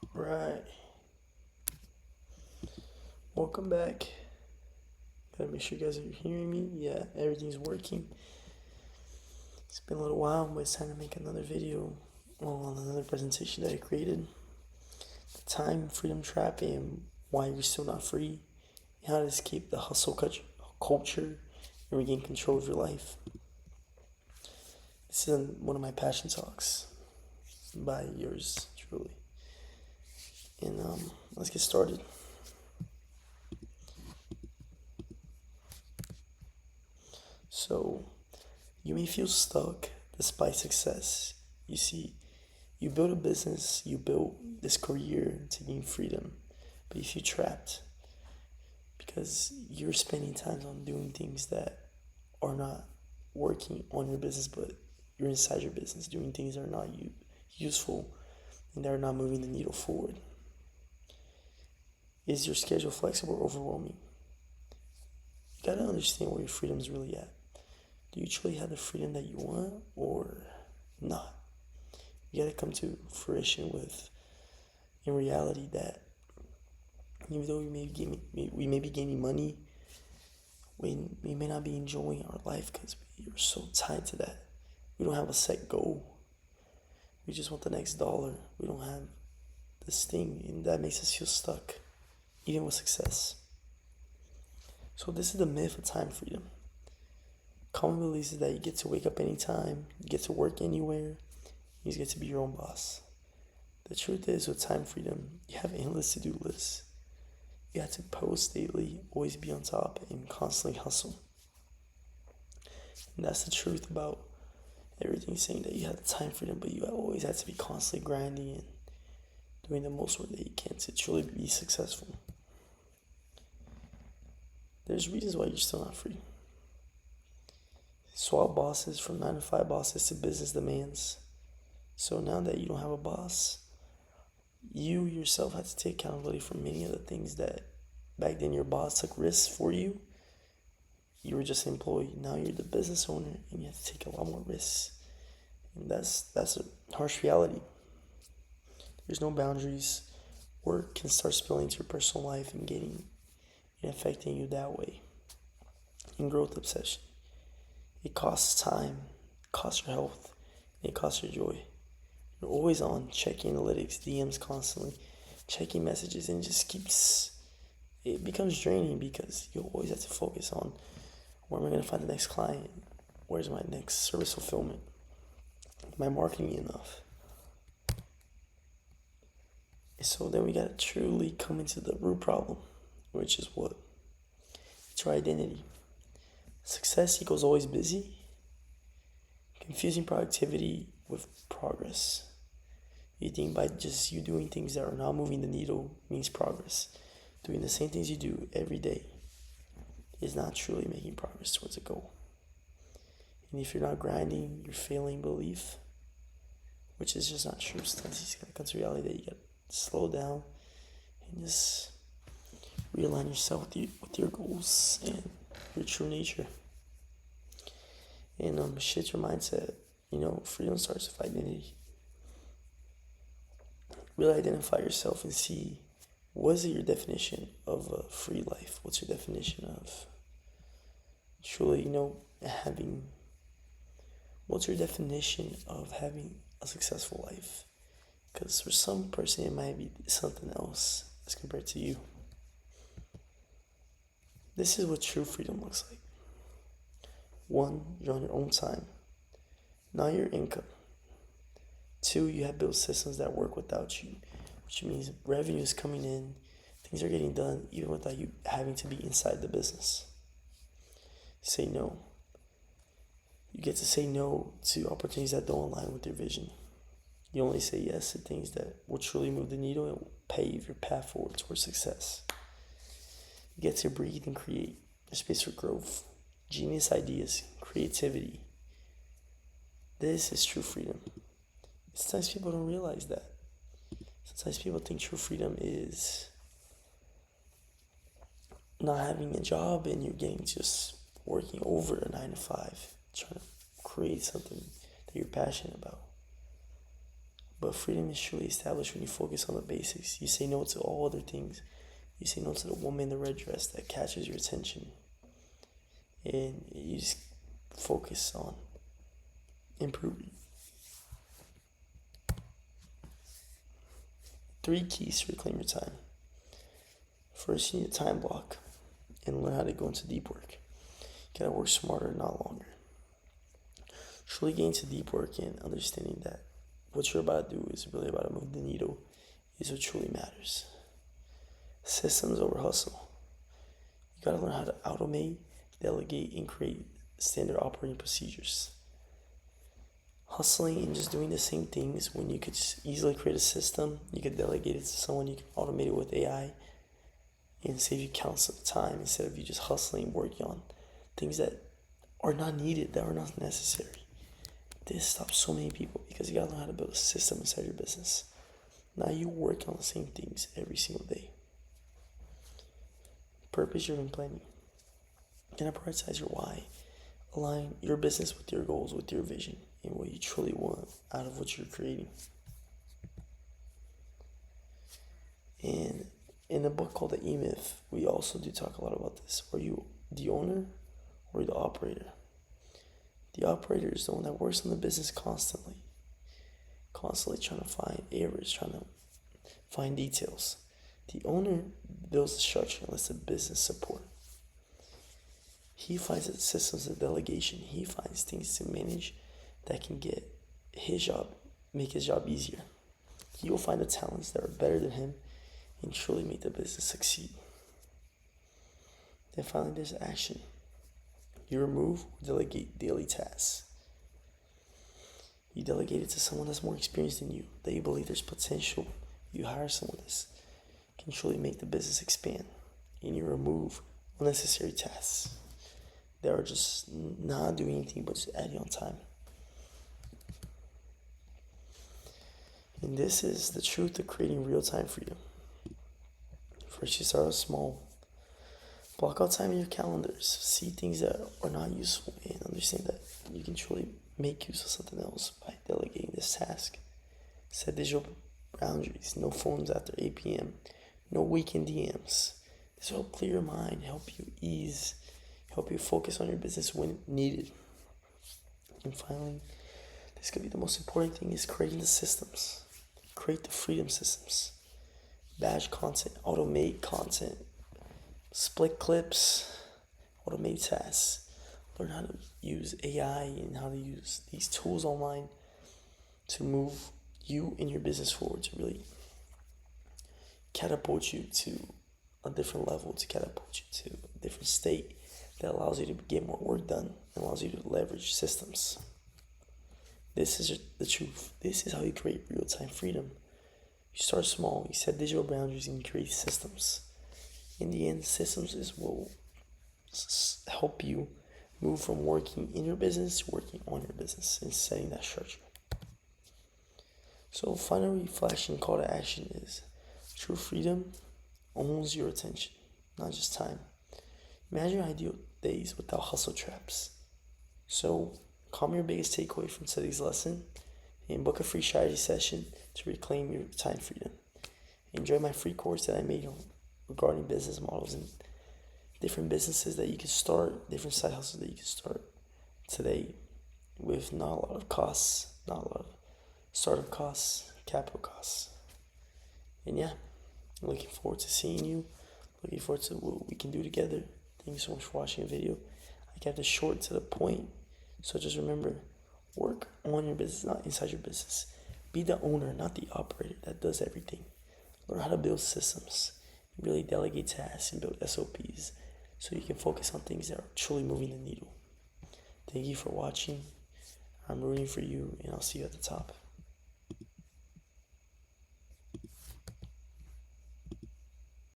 Right. Welcome back. Gotta make sure you guys are hearing me. Yeah, everything's working. It's been a little while, but it's time to make another video on another presentation that I created. The time freedom trap and why you're still not free. And how to escape the hustle culture and regain control of your life. This is one of my passion talks by yours truly. And let's get started. So, you may feel stuck despite success. You see, you build a business, you build this career to gain freedom, but you feel trapped because you're spending time on doing things that are not working on your business, but you're inside your business doing things that are not useful and that are not moving the needle forward. Is your schedule flexible or overwhelming? You gotta understand where your freedom is really at. Do you truly have the freedom that you want or not? You gotta come to fruition with, in reality, that even though we may be gaining money, we may not be enjoying our life because we're so tied to that. We don't have a set goal. We just want the next dollar. We don't have this thing, and that makes us feel stuck, even with success. So this is the myth of time freedom. Common belief is that you get to wake up anytime, you get to work anywhere, you just get to be your own boss. The truth is, with time freedom, you have endless to-do lists. You have to post daily, always be on top, and constantly hustle. And that's the truth about everything, saying that you have the time freedom, but you always have to be constantly grinding and doing the most work that you can to truly be successful. There's reasons why you're still not free. Swap bosses from 9 to 5 bosses to business demands. So now that you don't have a boss, you yourself have to take accountability for many of the things that back then your boss took risks for you. You were just an employee. Now you're the business owner and you have to take a lot more risks. And that's a harsh reality. There's no boundaries. Work can start spilling into your personal life and affecting you that way. And growth obsession. It costs time, it costs your health, and it costs your joy. You're always on checking analytics, DMs constantly, checking messages, and it becomes draining because you always have to focus on where am I going to find the next client? Where's my next service fulfillment? Am I marketing enough? So then we got to truly come into the root problem, which is what? It's your identity. Success equals always busy, confusing productivity with progress. You think by just you doing things that are not moving the needle means progress. Doing the same things you do every day is not truly making progress towards a goal. And if you're not grinding, you're failing belief, which is just not true. Sometimes you just gotta come to reality that you gotta slow down and just realign yourself with your goals and your true nature. And shift your mindset. Freedom starts with identity. Really identify yourself and see what is your definition of a free life? What's your definition of truly, what's your definition of having a successful life? Because for some person it might be something else as compared to you. This is what true freedom looks like. 1, you're on your own time, not your income. 2, you have built systems that work without you, which means revenue is coming in, things are getting done even without you having to be inside the business. Say no. You get to say no to opportunities that don't align with your vision. You only say yes to things that will truly move the needle and will pave your path forward towards success. You get to breathe and create. There's space for growth, genius ideas, creativity. This is true freedom. Sometimes people don't realize that. Sometimes people think true freedom is not having a job and you're getting just working over a 9 to 5, trying to create something that you're passionate about. But freedom is truly established when you focus on the basics. You say no to all other things. You say no to the woman in the red dress that catches your attention. And you just focus on improving. 3 keys to reclaim your time. First, you need a time block and learn how to go into deep work. You gotta work smarter, not longer. Truly getting to deep work and understanding that what you're about to do is really about to move the needle is what truly matters. Systems over hustle. You gotta learn how to automate, delegate, and create standard operating procedures. Hustling and just doing the same things when you could just easily create a system, you could delegate it to someone, you can automate it with AI and save you countless of time instead of you just hustling, working on things that are not needed, that are not necessary. This stops so many people because you gotta learn how to build a system inside your business. Now you work on the same things every single day. Purpose-driven planning. You're gonna prioritize your why. Align your business with your goals, with your vision, and what you truly want out of what you're creating. And in a book called The E-Myth, we also do talk a lot about this. Are you the owner or the operator? The operator is the one that works on the business constantly trying to find errors, trying to find details. The owner builds the structure and lets the business support. He finds the systems of delegation. He finds things to manage that can make his job easier. He will find the talents that are better than him and truly make the business succeed. Then finally, there's action. You remove or delegate daily tasks. You delegate it to someone that's more experienced than you, that you believe there's potential. You hire someone that can truly make the business expand. And you remove unnecessary tasks that are just not doing anything but just adding on time. And this is the truth of creating real-time freedom. First, you start out small. Block out time in your calendars. See things that are not useful and understand that you can truly make use of something else by delegating this task. Set digital boundaries. No phones after 8 p.m. No weekend DMs. This will help clear your mind, help you focus on your business when needed. And finally, this could be the most important thing, is creating the systems. Create the freedom systems. Batch content, automate content, split clips, automate tasks. Learn how to use AI and how to use these tools online to move you and your business forward, to really catapult you to a different level, to catapult you to a different state that allows you to get more work done and allows you to leverage systems. This is the truth. This is how you create real-time freedom. You start small, you set digital boundaries, and you create systems. In the end, systems will help you move from working in your business to working on your business and setting that structure. So final reflection call to action is, true freedom owns your attention, not just time. Imagine your ideal days without hustle traps. So call me your biggest takeaway from today's lesson and book a free strategy session to reclaim your time freedom. Enjoy my free course that I made regarding business models and different businesses that you can start, different side hustles that you can start today with not a lot of costs, not a lot of startup costs, capital costs. And yeah, I'm looking forward to seeing you, looking forward to what we can do together. Thank you so much for watching the video. I kept it short to the point, so just remember, work on your business, not inside your business. Be the owner, not the operator that does everything. Learn how to build systems, really delegate tasks, and build SOPs so you can focus on things that are truly moving the needle. Thank you for watching. I'm rooting for you, and I'll see you at the top.